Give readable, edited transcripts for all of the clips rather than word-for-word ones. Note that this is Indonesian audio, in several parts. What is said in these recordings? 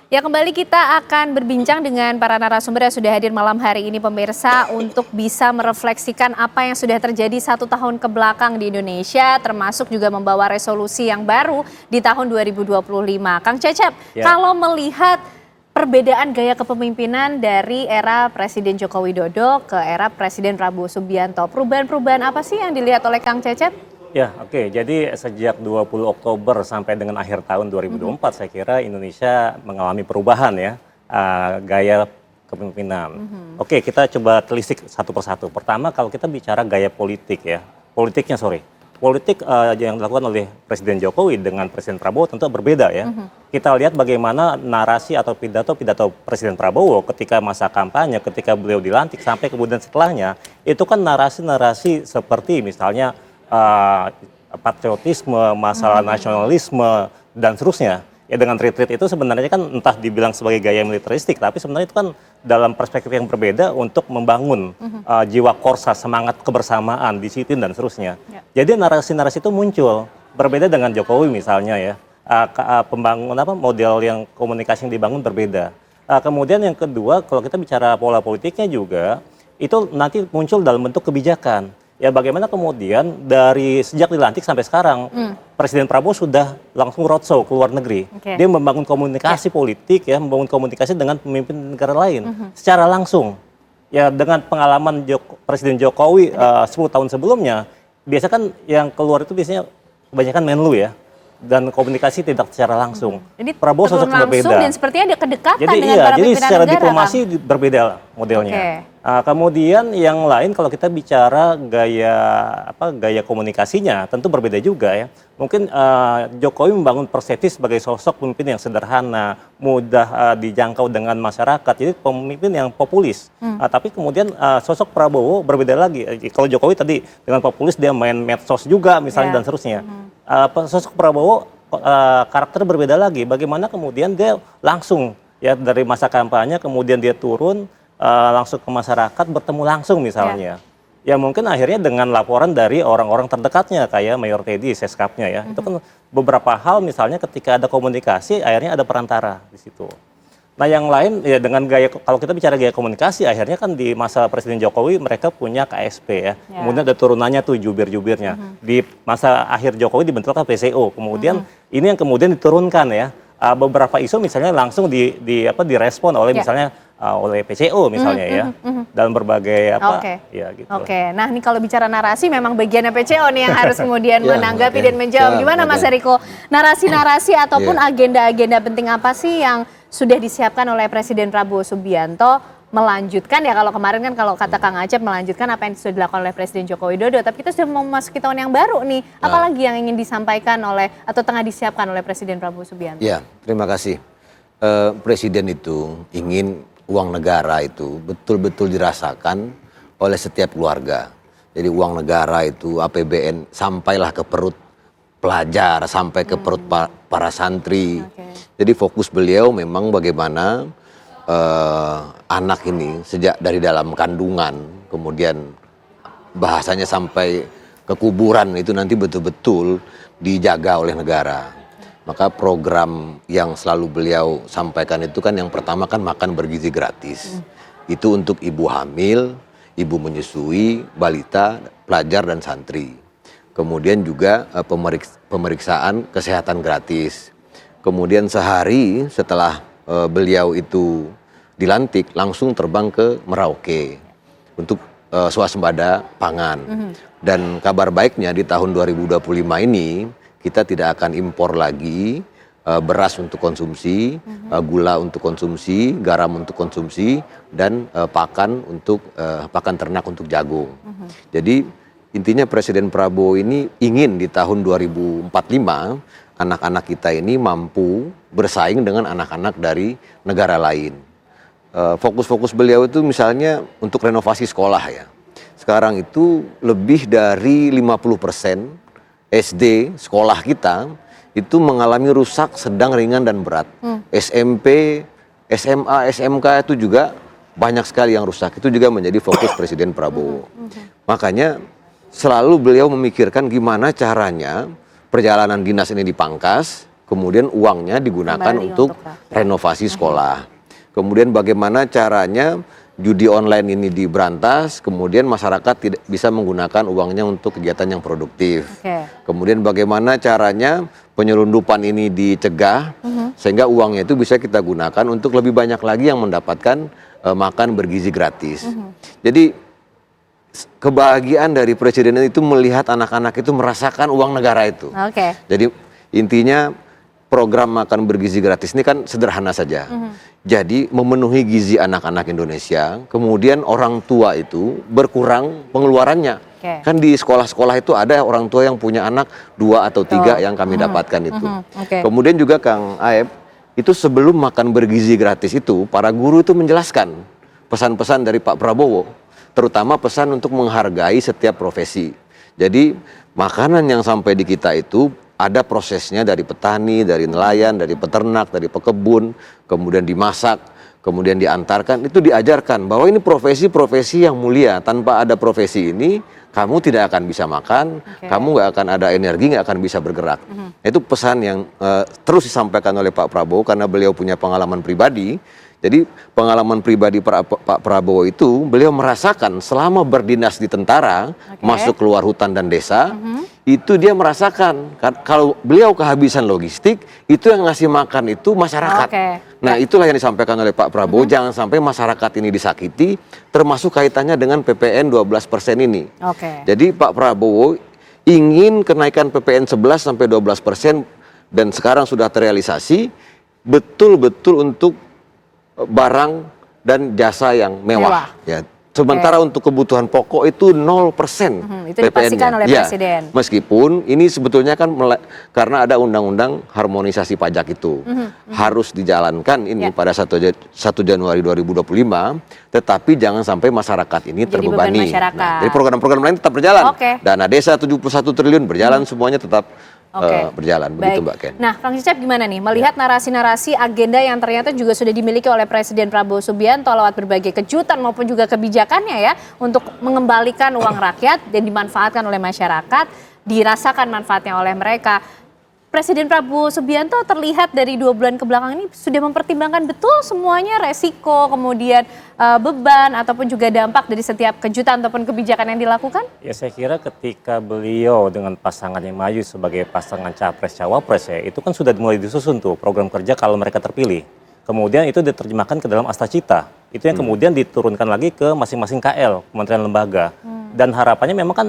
Ya, kembali kita akan berbincang dengan para narasumber yang sudah hadir malam hari ini pemirsa untuk bisa merefleksikan apa yang sudah terjadi 1 tahun ke belakang di Indonesia, termasuk juga membawa resolusi yang baru di tahun 2025. Kang Cecep, kalau melihat perbedaan gaya kepemimpinan dari era Presiden Joko Widodo ke era Presiden Prabowo Subianto, perubahan-perubahan apa sih yang dilihat oleh Kang Cecep? Ya, oke. Jadi sejak 20 Oktober sampai dengan akhir tahun 2024, saya kira Indonesia mengalami perubahan ya, gaya kepemimpinan. Oke, kita coba telisik satu persatu. Pertama, kalau kita bicara gaya politik ya, politik yang dilakukan oleh Presiden Jokowi dengan Presiden Prabowo tentu berbeda ya. Kita lihat bagaimana narasi atau pidato Presiden Prabowo ketika masa kampanye, ketika beliau dilantik sampai kemudian setelahnya, itu kan narasi-narasi seperti misalnya patriotisme, masalah nasionalisme, dan seterusnya. Ya dengan retreat itu sebenarnya kan entah dibilang sebagai gaya militeristik, tapi sebenarnya itu kan dalam perspektif yang berbeda untuk membangun jiwa korsa, semangat kebersamaan, disiplin, dan seterusnya. Jadi narasi-narasi itu muncul, berbeda dengan Jokowi misalnya ya. Pembangunan model yang komunikasi yang dibangun berbeda. Kemudian yang kedua, kalau kita bicara pola politiknya juga, itu nanti muncul dalam bentuk kebijakan. Ya bagaimana kemudian dari sejak dilantik sampai sekarang Presiden Prabowo sudah langsung roadshow ke luar negeri. Dia membangun komunikasi politik ya, membangun komunikasi dengan pemimpin negara lain secara langsung. Ya dengan pengalaman Presiden Jokowi 10 tahun sebelumnya, biasa kan yang keluar itu biasanya kebanyakan Menlu ya. Dan komunikasi tidak secara langsung. Jadi Prabowo sosok berbeda. Dan sepertinya ada kedekatan jadi, dengan para jadi pimpinan secara negara, diplomasi berbeda modelnya. Kemudian yang lain kalau kita bicara gaya komunikasinya tentu berbeda juga ya. Mungkin Jokowi membangun persepsi sebagai sosok pemimpin yang sederhana, mudah dijangkau dengan masyarakat. Jadi pemimpin yang populis. Tapi kemudian sosok Prabowo berbeda lagi. Kalau Jokowi tadi dengan populis dia main medsos juga misalnya dan seterusnya. Sosok Prabowo karakter berbeda lagi. Bagaimana kemudian dia langsung ya dari masa kampanye kemudian dia turun langsung ke masyarakat bertemu langsung misalnya. Ya mungkin akhirnya dengan laporan dari orang-orang terdekatnya kayak Mayor Teddy, Seskapnya ya. Itu kan beberapa hal misalnya ketika ada komunikasi akhirnya ada perantara di situ. Nah yang lain ya dengan gaya, kalau kita bicara gaya komunikasi akhirnya kan di masa Presiden Jokowi mereka punya KSP ya. Kemudian ada turunannya tuh jubir-jubirnya. Di masa akhir Jokowi dibentuklah PCO. Kemudian ini yang kemudian diturunkan ya. Beberapa isu misalnya langsung direspon oleh misalnya oleh PCO misalnya ya. Dalam berbagai ya gitu. Nah ini kalau bicara narasi memang bagiannya PCO nih yang harus kemudian menanggapi dan menjawab. Gimana Mas Eriko? Narasi-narasi ataupun agenda-agenda penting apa sih yang sudah disiapkan oleh Presiden Prabowo Subianto melanjutkan ya, kalau kemarin kan kalau kata Kang Acep melanjutkan apa yang sudah dilakukan oleh Presiden Joko Widodo, tapi kita sudah memasuki tahun yang baru nih, apalagi yang ingin disampaikan oleh atau tengah disiapkan oleh Presiden Prabowo Subianto? Ya, terima kasih. Presiden itu ingin uang negara itu betul-betul dirasakan oleh setiap keluarga. Jadi uang negara itu APBN sampailah ke perut pelajar, sampai ke perut para santri. Jadi fokus beliau memang bagaimana anak ini sejak dari dalam kandungan, kemudian bahasanya sampai ke kuburan itu nanti betul-betul dijaga oleh negara. Maka program yang selalu beliau sampaikan itu kan yang pertama kan makan bergizi gratis. Itu untuk ibu hamil, ibu menyusui, balita, pelajar dan santri. Kemudian juga pemeriksaan kesehatan gratis. Kemudian sehari setelah beliau itu dilantik langsung terbang ke Merauke untuk swasembada pangan. Dan kabar baiknya di tahun 2025 ini kita tidak akan impor lagi beras untuk konsumsi, gula untuk konsumsi, garam untuk konsumsi, dan pakan ternak untuk jagung. Jadi intinya Presiden Prabowo ini ingin di tahun 2045 anak-anak kita ini mampu bersaing dengan anak-anak dari negara lain. Fokus-fokus beliau itu misalnya untuk renovasi sekolah ya. Sekarang itu lebih dari 50% SD sekolah kita itu mengalami rusak sedang, ringan, dan berat. SMP, SMA, SMK itu juga banyak sekali yang rusak. Itu juga menjadi fokus Presiden Prabowo. Makanya selalu beliau memikirkan gimana caranya perjalanan dinas ini dipangkas, kemudian uangnya digunakan Kembali untuk untuk rakyat. renovasi sekolah. Kemudian bagaimana caranya judi online ini diberantas, kemudian masyarakat tidak bisa menggunakan uangnya untuk kegiatan yang produktif. Oke. Kemudian bagaimana caranya penyelundupan ini dicegah, sehingga uangnya itu bisa kita gunakan untuk lebih banyak lagi yang mendapatkan makan bergizi gratis. Jadi kebahagiaan dari presiden itu melihat anak-anak itu merasakan uang negara itu. Oke. Jadi intinya program makan bergizi gratis ini kan sederhana saja. Jadi memenuhi gizi anak-anak Indonesia, kemudian orang tua itu berkurang pengeluarannya. Oke. Kan di sekolah-sekolah itu ada orang tua yang punya anak 2 atau 3 yang kami dapatkan itu. Oke. Kemudian juga Kang Aep, itu sebelum makan bergizi gratis itu, para guru itu menjelaskan pesan-pesan dari Pak Prabowo, terutama pesan untuk menghargai setiap profesi. Jadi makanan yang sampai di kita itu ada prosesnya dari petani, dari nelayan, dari peternak, dari pekebun, kemudian dimasak, kemudian diantarkan, itu diajarkan bahwa ini profesi-profesi yang mulia. Tanpa ada profesi ini, kamu tidak akan bisa makan, kamu nggak akan ada energi, nggak akan bisa bergerak. Itu pesan yang terus disampaikan oleh Pak Prabowo karena beliau punya pengalaman pribadi. Jadi pengalaman pribadi Pak Prabowo itu beliau merasakan selama berdinas di tentara, masuk keluar hutan dan desa, itu dia merasakan kalau beliau kehabisan logistik, itu yang ngasih makan itu masyarakat. Nah itulah yang disampaikan oleh Pak Prabowo, jangan sampai masyarakat ini disakiti, termasuk kaitannya dengan PPN 12% ini. Jadi Pak Prabowo ingin kenaikan PPN 11 sampai 12% dan sekarang sudah terrealisasi, betul-betul untuk barang dan jasa yang mewah. Ya. Sementara untuk kebutuhan pokok itu 0% itu dipastikan oleh Presiden. Meskipun ini sebetulnya kan karena ada undang-undang harmonisasi pajak itu harus dijalankan ini pada 1 Januari 2025, tetapi jangan sampai masyarakat ini terbebani. Nah, jadi program-program lain tetap berjalan. Dana desa 71 triliun berjalan, semuanya tetap berjalan. Begitu Mbak Ken. Nah, Kang Cecep gimana nih melihat narasi-narasi agenda yang ternyata juga sudah dimiliki oleh Presiden Prabowo Subianto lewat berbagai kejutan maupun juga kebijakannya ya untuk mengembalikan uang rakyat dan dimanfaatkan oleh masyarakat, dirasakan manfaatnya oleh mereka. Presiden Prabowo Subianto terlihat dari 2 bulan kebelakang ini sudah mempertimbangkan betul semuanya resiko, kemudian beban ataupun juga dampak dari setiap kejutan ataupun kebijakan yang dilakukan? Ya saya kira ketika beliau dengan pasangan yang maju sebagai pasangan capres-cawapres ya, itu kan sudah mulai disusun tuh program kerja kalau mereka terpilih. Kemudian itu diterjemahkan ke dalam Astacita. Itu yang kemudian diturunkan lagi ke masing-masing KL, kementerian lembaga. Dan harapannya memang kan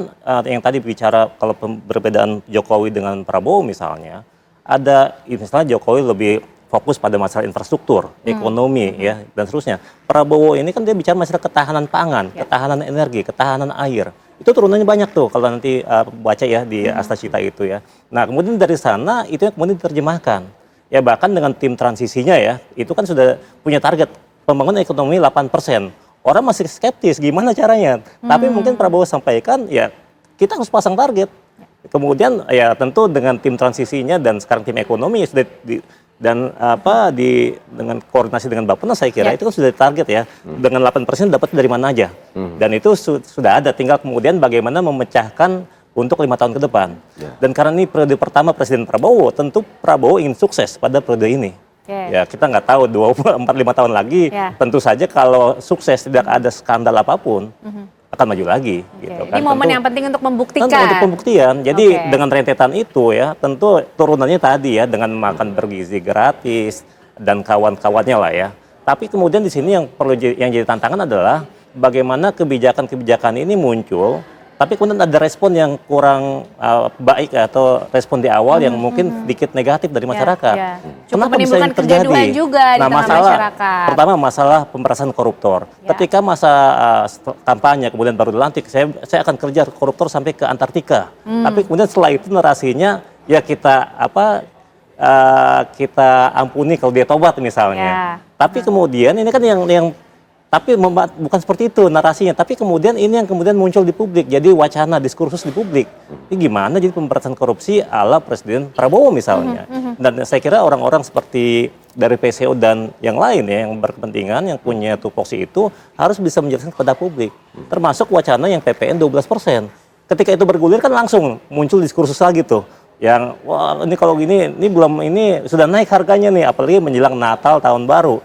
yang tadi bicara kalau perbedaan Jokowi dengan Prabowo misalnya, ada misalnya Jokowi lebih fokus pada masalah infrastruktur, ekonomi ya dan seterusnya. Prabowo ini kan dia bicara masalah ketahanan pangan, ketahanan energi, ketahanan air. Itu turunannya banyak tuh kalau nanti baca ya di Astacita itu ya. Nah kemudian dari sana itu yang kemudian diterjemahkan. Ya bahkan dengan tim transisinya ya, itu kan sudah punya target pembangunan ekonomi 8%. Orang masih skeptis gimana caranya. Tapi mungkin Prabowo sampaikan ya kita harus pasang target. Kemudian ya tentu dengan tim transisinya dan sekarang tim ekonomi ya sudah dengan koordinasi dengan Bappenas saya kira itu kan sudah target ya. Dengan 8% dapat dari mana aja. Dan itu sudah ada, tinggal kemudian bagaimana memecahkan untuk 5 tahun ke depan. Dan karena ini periode pertama Presiden Prabowo, tentu Prabowo ingin sukses pada periode ini. Ya kita nggak tahu 24-5 tahun lagi, tentu saja kalau sukses tidak ada skandal apapun, akan maju lagi. Gitu, kan. Ini momen yang penting untuk membuktikan. Tentu untuk pembuktian. Jadi dengan rentetan itu ya, tentu turunannya tadi ya dengan makan bergizi gratis dan kawan-kawannya lah ya. Tapi kemudian di sini yang perlu yang jadi tantangan adalah bagaimana kebijakan-kebijakan ini muncul. Tapi kemudian ada respon yang kurang baik atau respon di awal yang mungkin sedikit negatif dari masyarakat. Cukup menimbulkan kegaduhan juga di tengah masyarakat. Pertama masalah pemberantasan koruptor. Ketika masa kampanye kemudian baru dilantik, saya akan kerja koruptor sampai ke Antartika. Tapi kemudian setelah itu narasinya ya kita ampuni kalau dia tobat misalnya. Tapi kemudian ini kan tapi bukan seperti itu narasinya, tapi kemudian ini yang kemudian muncul di publik, jadi wacana diskursus di publik. Ini gimana jadi pemberantasan korupsi ala Presiden Prabowo misalnya. Dan saya kira orang-orang seperti dari PCO dan yang lain ya, yang berkepentingan, yang punya tupoksi itu harus bisa menjelaskan kepada publik. Termasuk wacana yang PPN 12%. Ketika itu bergulir kan langsung muncul diskursus lagi tuh. yang wah ini kalau gini ini belum ini sudah naik harganya nih, apalagi menjelang Natal tahun baru.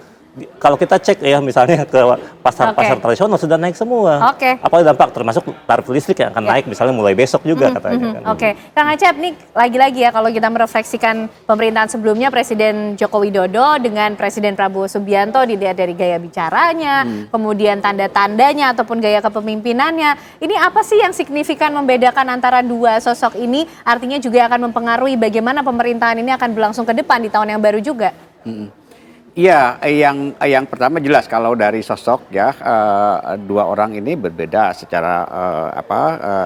Kalau kita cek ya misalnya ke pasar-pasar tradisional sudah naik semua. Apalagi dampak termasuk tarif listrik yang akan naik misalnya mulai besok juga katanya. Kan. Kang Acep, nih lagi-lagi ya kalau kita merefleksikan pemerintahan sebelumnya Presiden Joko Widodo dengan Presiden Prabowo Subianto dilihat dari gaya bicaranya, kemudian tanda-tandanya ataupun gaya kepemimpinannya. Ini apa sih yang signifikan membedakan antara dua sosok ini? Artinya juga akan mempengaruhi bagaimana pemerintahan ini akan berlangsung ke depan di tahun yang baru juga. Iya, yang pertama jelas kalau dari sosok ya dua orang ini berbeda secara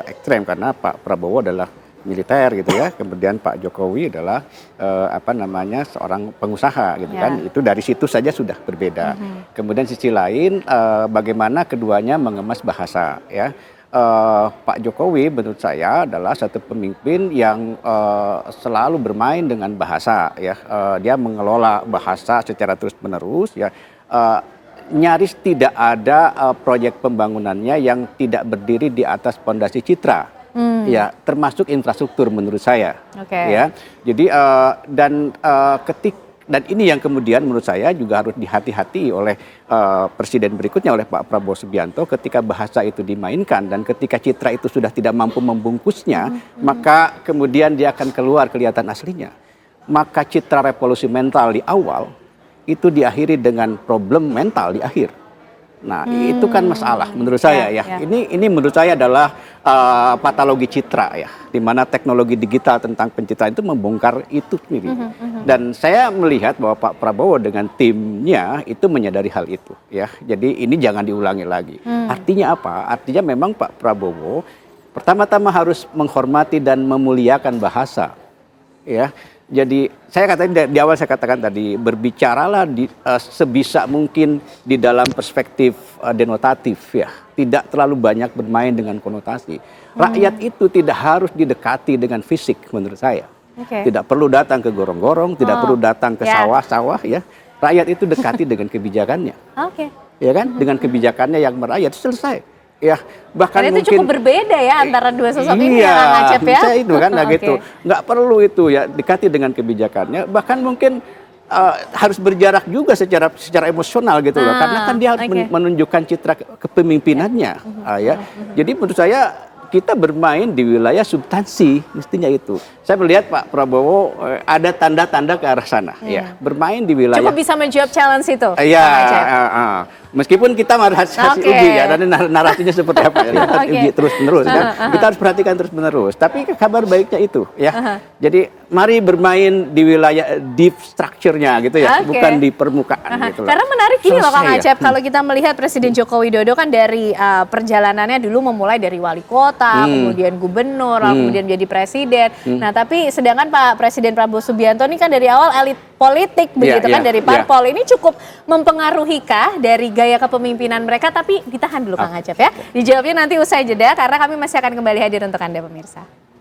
ekstrem karena Pak Prabowo adalah militer gitu ya, kemudian Pak Jokowi adalah seorang pengusaha gitu kan, itu dari situ saja sudah berbeda. Kemudian sisi lain bagaimana keduanya mengemas bahasa ya. Pak Jokowi menurut saya adalah satu pemimpin yang selalu bermain dengan bahasa ya, dia mengelola bahasa secara terus-menerus ya, nyaris tidak ada proyek pembangunannya yang tidak berdiri di atas pondasi citra ya, termasuk infrastruktur menurut saya ya. Jadi dan ini yang kemudian menurut saya juga harus dihati-hati oleh presiden berikutnya, oleh Pak Prabowo Subianto, ketika bahasa itu dimainkan dan ketika citra itu sudah tidak mampu membungkusnya, maka kemudian dia akan keluar kelihatan aslinya. Maka citra revolusi mental di awal itu diakhiri dengan problem mental di akhir. Nah, itu kan masalah menurut saya ya. Ini menurut saya adalah patologi citra ya, di mana teknologi digital tentang pencitraan itu membongkar itu sendiri. Dan saya melihat bahwa Pak Prabowo dengan timnya itu menyadari hal itu ya. Jadi ini jangan diulangi lagi. Artinya apa? Artinya memang Pak Prabowo pertama-tama harus menghormati dan memuliakan bahasa ya. Jadi saya katakan di awal saya katakan tadi, berbicaralah sebisa mungkin di dalam perspektif denotatif ya, tidak terlalu banyak bermain dengan konotasi. Rakyat itu tidak harus didekati dengan fisik menurut saya. Tidak perlu datang ke gorong-gorong, tidak perlu datang ke sawah-sawah ya. Rakyat itu dekati dengan kebijakannya. Ya kan? Dengan kebijakannya yang merayat selesai. Ya, bahkan dan itu mungkin cukup berbeda ya antara dua sosok ini ya, Kang Acep ya. Bisa itu kan, gitu. Nggak perlu itu ya, dekati dengan kebijakannya. Bahkan mungkin harus berjarak juga secara emosional gitu loh, karena kan dia harus menunjukkan citra kepemimpinannya. Ya, jadi menurut saya kita bermain di wilayah substansi mestinya itu. Saya melihat Pak Prabowo ada tanda-tanda ke arah sana, ya, bermain di wilayah. Cukup bisa menjawab challenge itu. Iya. Meskipun kita harus uji ya, dan narasinya seperti apa ya, kita harus uji terus-menerus kan. Kita harus perhatikan terus-menerus. Tapi kabar baiknya itu ya. Jadi mari bermain di wilayah deep structure-nya gitu ya, bukan di permukaan gitu. Karena menarik gini loh Kang Acep, kalau kita melihat Presiden Joko Widodo kan dari perjalanannya dulu memulai dari wali kota, kemudian gubernur, kemudian jadi presiden. Nah, tapi sedangkan Pak Presiden Prabowo Subianto ini kan dari awal elit politik begitu kan, dari parpol. Ini cukup mempengaruhi kah dari gaya kepemimpinan mereka? Tapi ditahan dulu Kang Acep ya. Dijawabnya nanti usai jeda karena kami masih akan kembali hadir untuk Anda pemirsa.